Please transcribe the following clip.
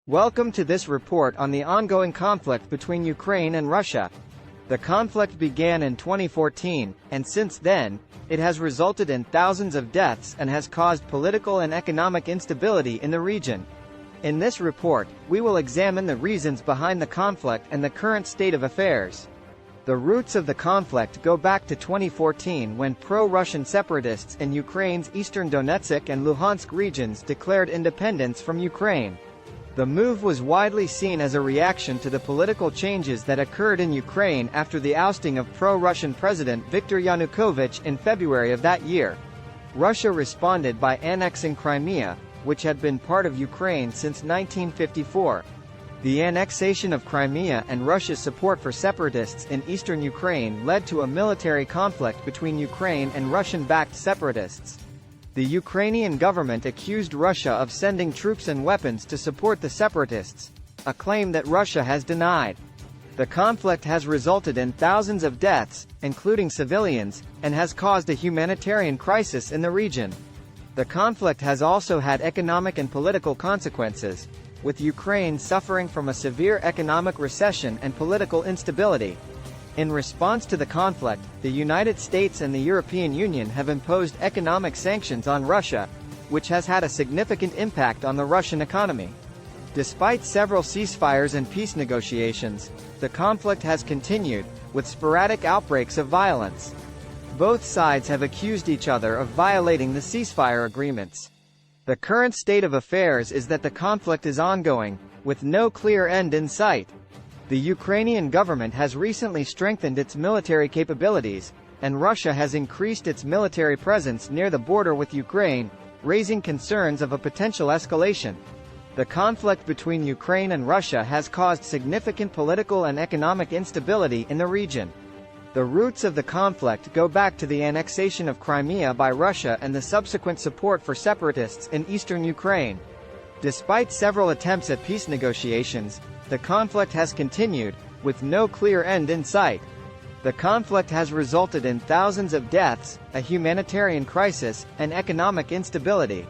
Welcome to this report on the ongoing conflict between Ukraine and Russia. The conflict began in 2014, and since then, it has resulted in thousands of deaths and has caused political and economic instability in the region. In this report, we will examine the reasons behind the conflict and the current state of affairs. The roots of the conflict go back to 2014 when pro-Russian separatists in Ukraine's eastern Donetsk and Luhansk regions declared independence from Ukraine. The move was widely seen as a reaction to the political changes that occurred in Ukraine after the ousting of pro-Russian President Viktor Yanukovych in February of that year. Russia responded by annexing Crimea, which had been part of Ukraine since 1954. The annexation of Crimea and Russia's support for separatists in eastern Ukraine led to a military conflict between Ukraine and Russian-backed separatists. The Ukrainian government accused Russia of sending troops and weapons to support the separatists, a claim that Russia has denied. The conflict has resulted in thousands of deaths, including civilians, and has caused a humanitarian crisis in the region. The conflict has also had economic and political consequences, with Ukraine suffering from a severe economic recession and political instability. In response to the conflict, the United States and the European Union have imposed economic sanctions on Russia, which has had a significant impact on the Russian economy. Despite several ceasefires and peace negotiations, the conflict has continued, with sporadic outbreaks of violence. Both sides have accused each other of violating the ceasefire agreements. The current state of affairs is that the conflict is ongoing, with no clear end in sight. The Ukrainian government has recently strengthened its military capabilities, and Russia has increased its military presence near the border with Ukraine, raising concerns of a potential escalation. The conflict between Ukraine and Russia has caused significant political and economic instability in the region. The roots of the conflict go back to the annexation of Crimea by Russia and the subsequent support for separatists in eastern Ukraine. Despite several attempts at peace negotiations, the conflict has continued, with no clear end in sight. The conflict has resulted in thousands of deaths, a humanitarian crisis, and economic instability.